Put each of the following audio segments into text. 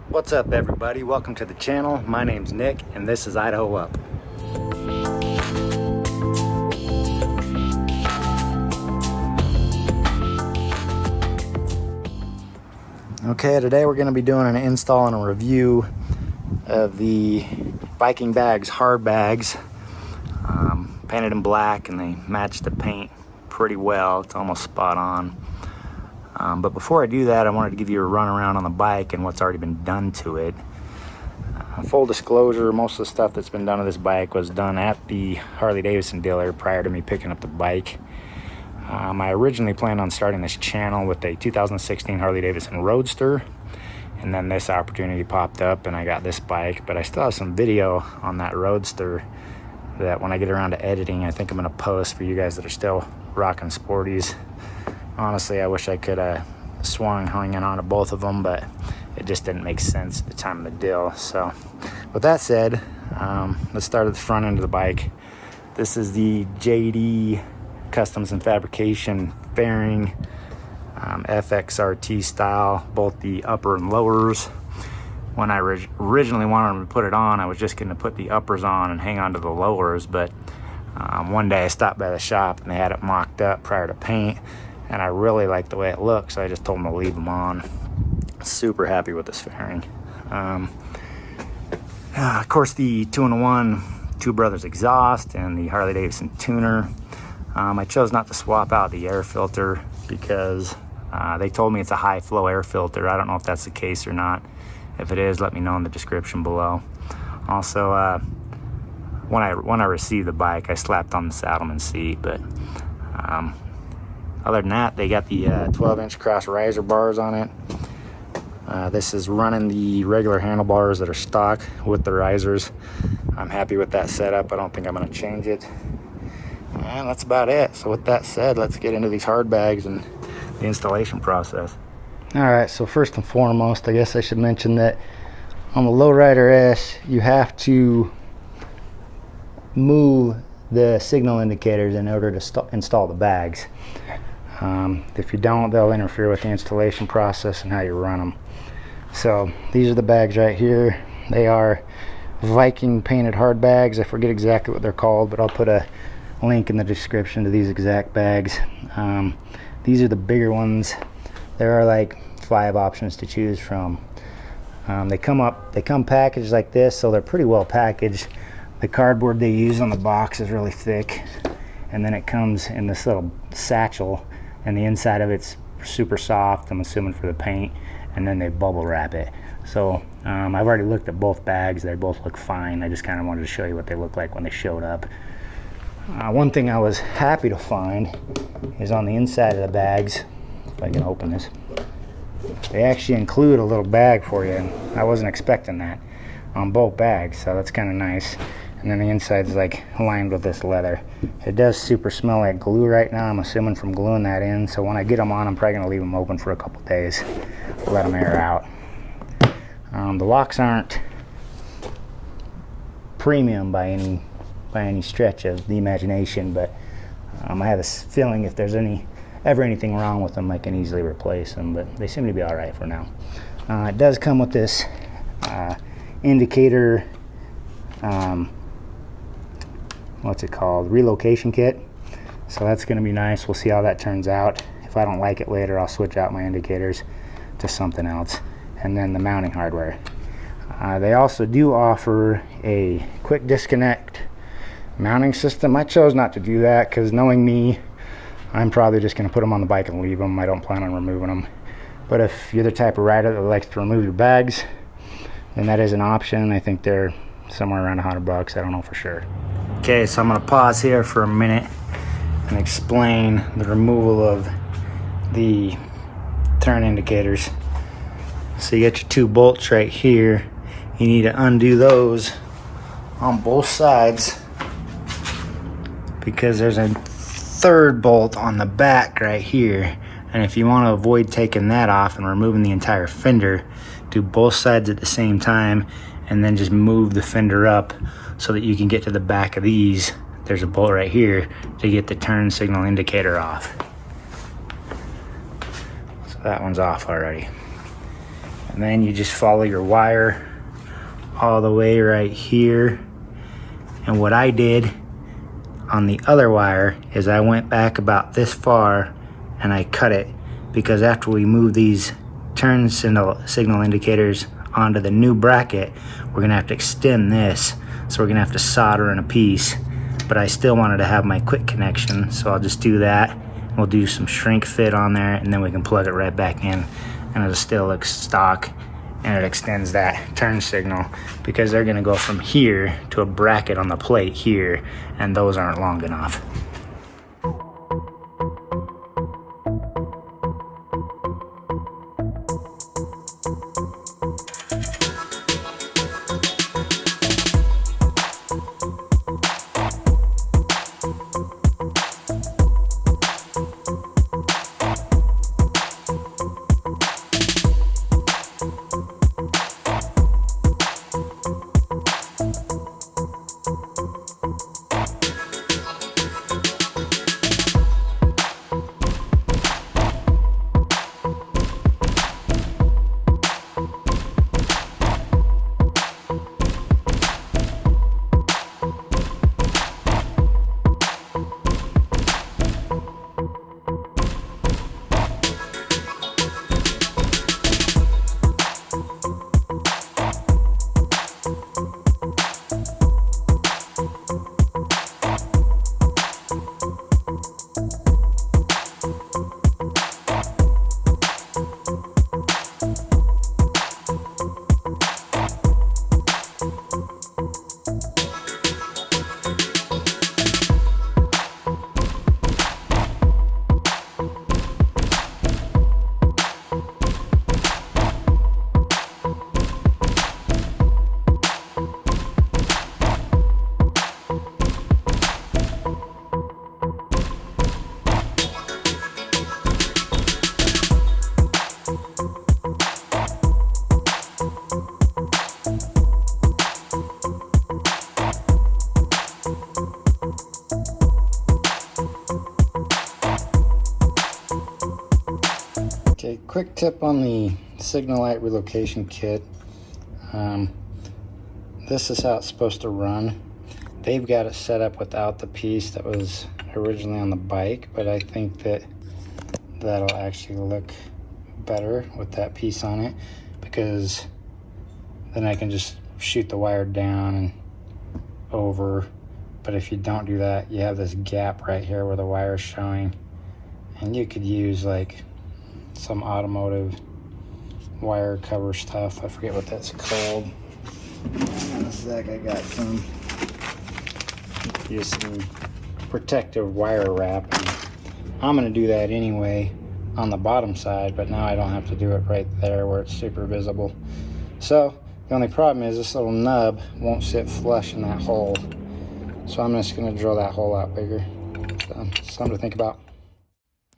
What's up everybody, welcome to the channel. My name's Nick and this is Idaho Up. Okay, today we're going to be doing an install and a review of the VikingBags hard bags. Painted in black and they match the paint pretty well. It's almost spot on. But before I do that, I wanted to give you a run around on the bike and what's already been done to it. Full disclosure, most of the stuff that's been done to this bike was done at the Harley Davidson dealer prior to me picking up the bike. I originally planned on starting this channel with a 2016 Harley Davidson Roadster, and then this opportunity popped up and I got this bike, but I still have some video on that Roadster that when I get around to editing, I think I'm going to post for you guys that are still rocking sporties. Honestly, I wish I could have swung hanging on to both of them, but it just didn't make sense at the time of the deal. So with that said, let's start at the front end of the bike. This is the JD Customs and Fabrication fairing, FXRT style, both the upper and lowers. When I originally wanted to put it on, I was just going to put the uppers on and hang on to the lowers, but one day I stopped by the shop and they had it mocked up prior to paint, and I really liked the way it looked, so I just told them to leave them on. Super happy with this fairing. Of course, the 2-in-1 Two Brothers exhaust and the Harley Davidson tuner. I chose not to swap out the air filter because they told me it's a high flow air filter. I don't know if that's the case or not. If it is, let me know in the description below. Also, when I received the bike, I slapped on the Saddleman seat, but other than that, they got the 12-inch cross riser bars on it. This is running the regular handlebars that are stock with the risers. I'm happy with that setup. I don't think I'm going to change it. And that's about it. So with that said, let's get into these hard bags and the installation process. Alright, so first and foremost, I guess I should mention that on the Lowrider S, you have to move the signal indicators in order to install the bags. If you don't, they'll interfere with the installation process and how you run them. So these are the bags right here. They are Viking painted hard bags. I forget exactly what they're called, but I'll put a link in the description to these exact bags. These are the bigger ones. There are like 5 options to choose from. They come packaged like this, so they're pretty well packaged. The cardboard they use on the box is really thick, and then it comes in this little satchel, and the inside of it's super soft, I'm assuming for the paint, and then they bubble wrap it. So I've already looked at both bags. They both look fine. I just kind of wanted to show you what they look like when they showed up. One thing I was happy to find is on the inside of the bags, if I can open this, they actually include a little bag for you, and I wasn't expecting that on both bags, so that's kind of nice. And then the inside's like lined with this leather. It does super smell like glue right now, I'm assuming from gluing that in, so when I get them on, I'm probably going to leave them open for a couple days, let them air out. The locks aren't premium by any stretch of the imagination, but I have a feeling if there's ever anything wrong with them, I can easily replace them, but they seem to be alright for now. It does come with this indicator, what's it called, relocation kit, so that's going to be nice. We'll see how that turns out. If I don't like it later, I'll switch out my indicators to something else. And then the mounting hardware. They also do offer a quick disconnect mounting system. I chose not to do that because, knowing me, I'm probably just going to put them on the bike and leave them. I don't plan on removing them. But if you're the type of rider that likes to remove your bags, then that is an option. I think they're somewhere around $100. I don't know for sure. Okay, so I'm going to pause here for a minute and explain the removal of the turn indicators. So you got your 2 bolts right here. You need to undo those on both sides because there's a 3rd bolt on the back right here, and if you want to avoid taking that off and removing the entire fender, do both sides at the same time and then just move the fender up so that you can get to the back of these. There's a bolt right here to get the turn signal indicator off. So that one's off already. And then you just follow your wire all the way right here. And what I did on the other wire is I went back about this far and I cut it, because after we move these turn signal indicators onto the new bracket, we're gonna have to extend this. So we're gonna have to solder in a piece, but I still wanted to have my quick connection, so I'll just do that. We'll do some shrink fit on there, and then we can plug it right back in, and it'll still look stock, and it extends that turn signal, because they're gonna go from here to a bracket on the plate here, and those aren't long enough. Okay, quick tip on the signal light relocation kit. This is how it's supposed to run. They've got it set up without the piece that was originally on the bike, but I think that that'll actually look better with that piece on it, because then I can just shoot the wire down and over. But if you don't do that, you have this gap right here where the wire is showing, and you could use like some automotive wire cover stuff. I forget what that's called. In a sec, I got some. Use some protective wire wrap. I'm gonna do that anyway on the bottom side, but now I don't have to do it right there where it's super visible. So the only problem is this little nub won't sit flush in that hole. So I'm just gonna drill that hole out bigger. So something to think about.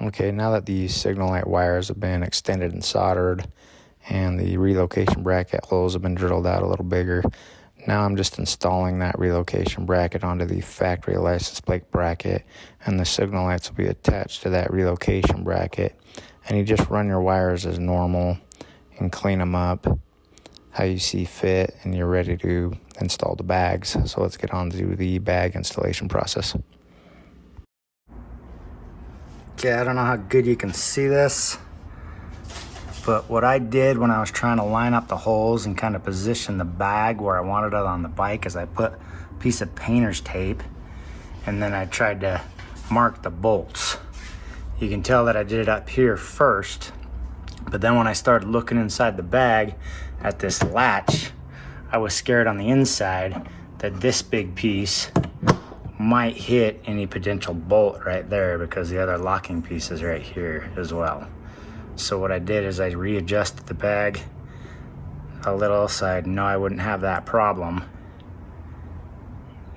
Okay, now that the signal light wires have been extended and soldered and the relocation bracket holes have been drilled out a little bigger, now I'm just installing that relocation bracket onto the factory license plate bracket, and the signal lights will be attached to that relocation bracket. And you just run your wires as normal and clean them up how you see fit, and you're ready to install the bags. So let's get on to the bag installation process. Okay, I don't know how good you can see this, but what I did when I was trying to line up the holes and kind of position the bag where I wanted it on the bike is I put a piece of painter's tape, and then I tried to mark the bolts. You can tell that I did it up here first, but then when I started looking inside the bag at this latch, I was scared on the inside that this big piece might hit any potential bolt right there, because the other locking piece is right here as well. So what I did is I readjusted the bag a little so I know I wouldn't have that problem.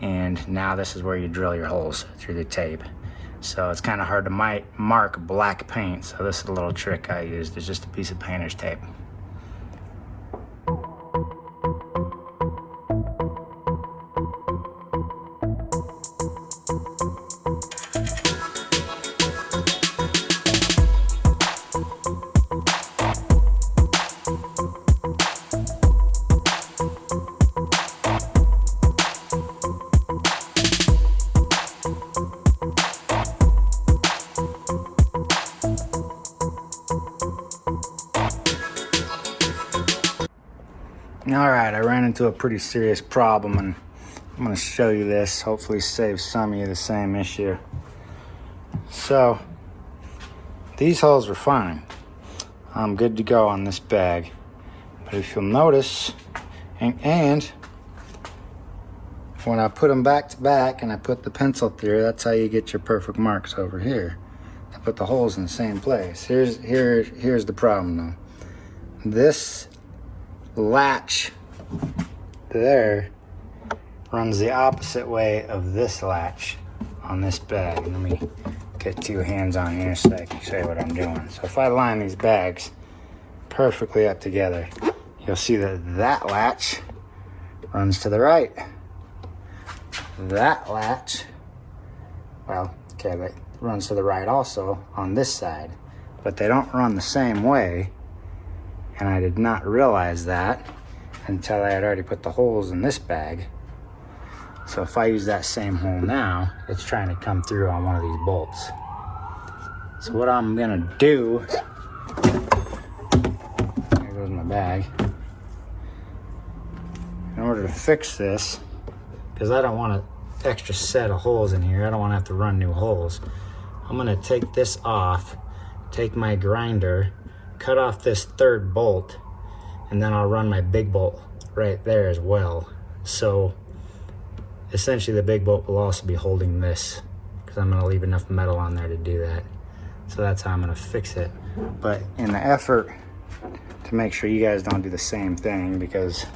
And now this is where you drill your holes, through the tape. So it's kind of hard to mark black paint, so this is a little trick I used. It's just a piece of painter's tape. All right, I ran into a pretty serious problem, and I'm going to show you this, hopefully save some of you the same issue. So these holes were fine. I'm good to go on this bag. But if you'll notice, and when I put them back to back and I put the pencil through, that's how you get your perfect marks over here. I put the holes in the same place. Here's the problem though. This latch there runs the opposite way of this latch on this bag. Let me get two hands on here so I can show you what I'm doing. So if I line these bags perfectly up together, you'll see that that latch runs to the right. That latch, well, okay, that runs to the right also on this side, but they don't run the same way. And I did not realize that until I had already put the holes in this bag. So if I use that same hole now, it's trying to come through on one of these bolts. So what I'm gonna do, there goes my bag. In order to fix this, because I don't want an extra set of holes in here, I don't want to have to run new holes. I'm gonna take this off, take my grinder, cut off this third bolt, and then I'll run my big bolt right there as well. So essentially the big bolt will also be holding this, because I'm going to leave enough metal on there to do that. So that's how I'm going to fix it. But in the effort to make sure you guys don't do the same thing, because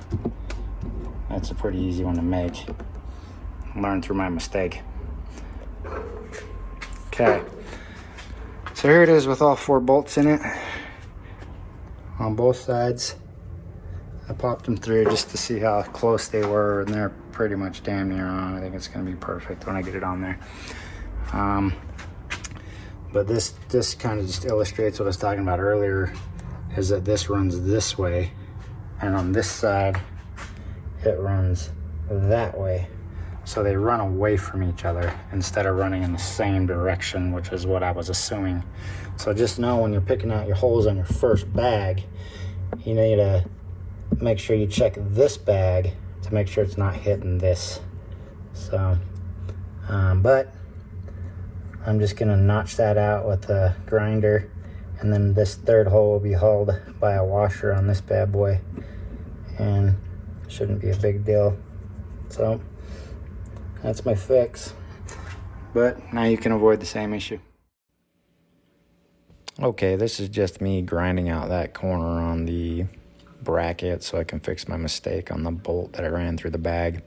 that's a pretty easy one to make, learn through my mistake. Okay, so here it is with all 4 bolts in it on both sides. I popped them through just to see how close they were, and they're pretty much damn near on. I think it's going to be perfect when I get it on there. But this kind of just illustrates what I was talking about earlier, is that this runs this way, and on this side it runs that way. So they run away from each other instead of running in the same direction, which is what I was assuming. So just know when you're picking out your holes on your first bag, you need to make sure you check this bag to make sure it's not hitting this. So, but I'm just gonna notch that out with a grinder, and then this third hole will be held by a washer on this bad boy, and shouldn't be a big deal. So that's my fix, but now you can avoid the same issue. Okay, this is just me grinding out that corner on the bracket so I can fix my mistake on the bolt that I ran through the bag.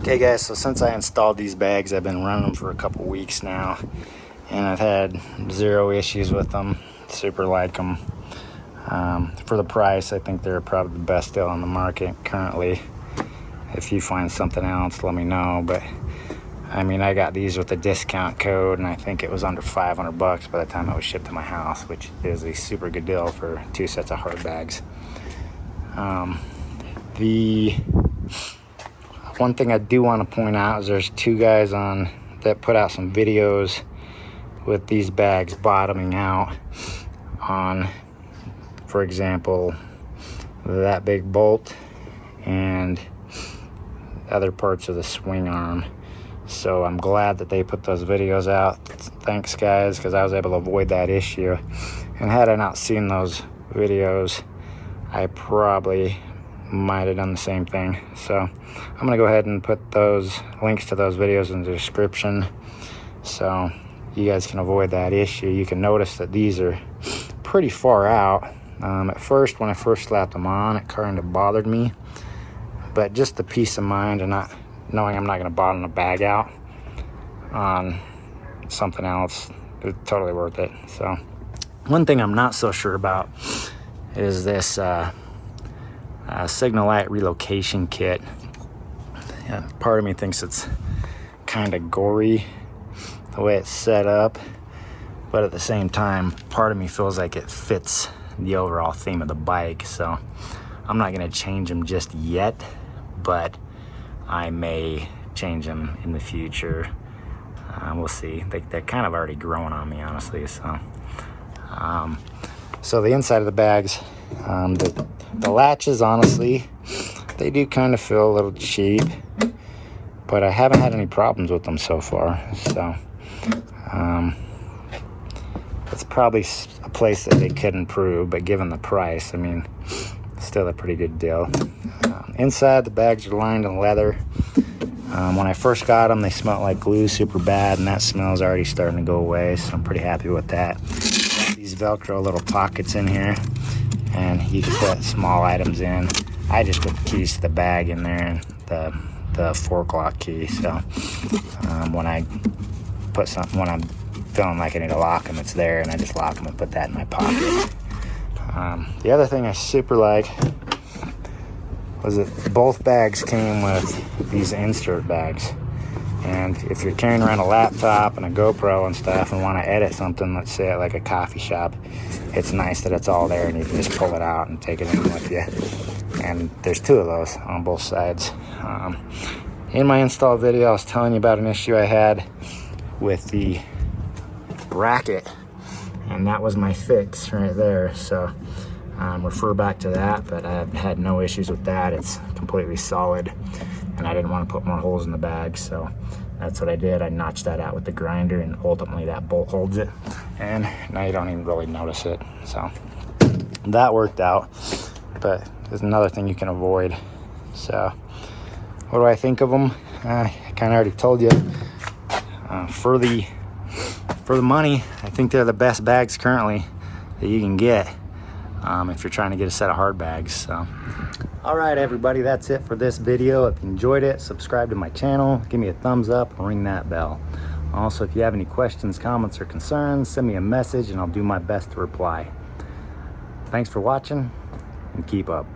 Okay guys, so since I installed these bags, I've been running them for a couple weeks now, and I've had 0 issues with them. Super like them. For the price, I think they're probably the best deal on the market currently. If you find something else, let me know. But I mean, I got these with a discount code, and I think it was under 500 bucks by the time it was shipped to my house, which is a super good deal for 2 sets of hard bags. The one thing I do want to point out is there's 2 guys that put out some videos with these bags bottoming out on, for example, that big bolt and other parts of the swing arm. So I'm glad that they put those videos out. Thanks guys, because I was able to avoid that issue. And had I not seen those videos, I probably might have done the same thing. So I'm gonna go ahead and put those links to those videos in the description so you guys can avoid that issue. You can notice that these are pretty far out. At first, when I first slapped them on, it kind of bothered me, but just the peace of mind and not knowing I'm not gonna bottom the bag out on something else, it's totally worth it. So one thing I'm not so sure about is this signal light relocation kit. Yeah, part of me thinks it's kind of gory the way it's set up, but at the same time, part of me feels like it fits the overall theme of the bike. So I'm not going to change them just yet, but I may change them in the future. We'll see. They're kind of already growing on me, honestly. So so the inside of the bags, the latches, honestly, they do kind of feel a little cheap, but I haven't had any problems with them so far. So it's probably a place that they could improve, but given the price, I mean, still a pretty good deal. Inside, the bags are lined in leather. When I first got them, they smelled like glue super bad, and that smell is already starting to go away, so I'm pretty happy with that. These Velcro little pockets in here, and you can put small items in. I just put the keys to the bag in there and the fork lock key. So when I put something, when I'm feeling like I need to lock them, it's there, and I just lock them and put that in my pocket. The other thing I super like was that both bags came with these insert bags. And if you're carrying around a laptop and a GoPro and stuff and want to edit something, let's say at like a coffee shop, it's nice that it's all there and you can just pull it out and take it in with you. And there's two of those on both sides. In my install video, I was telling you about an issue I had with the bracket, and that was my fix right there. So refer back to that, but I've had no issues with that. It's completely solid, and I didn't want to put more holes in the bag, so that's what I did. I notched that out with the grinder, and ultimately that bolt holds it, and now you don't even really notice it. So that worked out, but there's another thing you can avoid. So what do I think of them? I kind of already told you. For the money, I think they're the best bags currently that you can get if you're trying to get a set of hard bags. So all right, everybody, that's it for this video. If you enjoyed it, subscribe to my channel, give me a thumbs up, and ring that bell. Also, if you have any questions, comments, or concerns, send me a message and I'll do my best to reply. Thanks for watching, and keep up.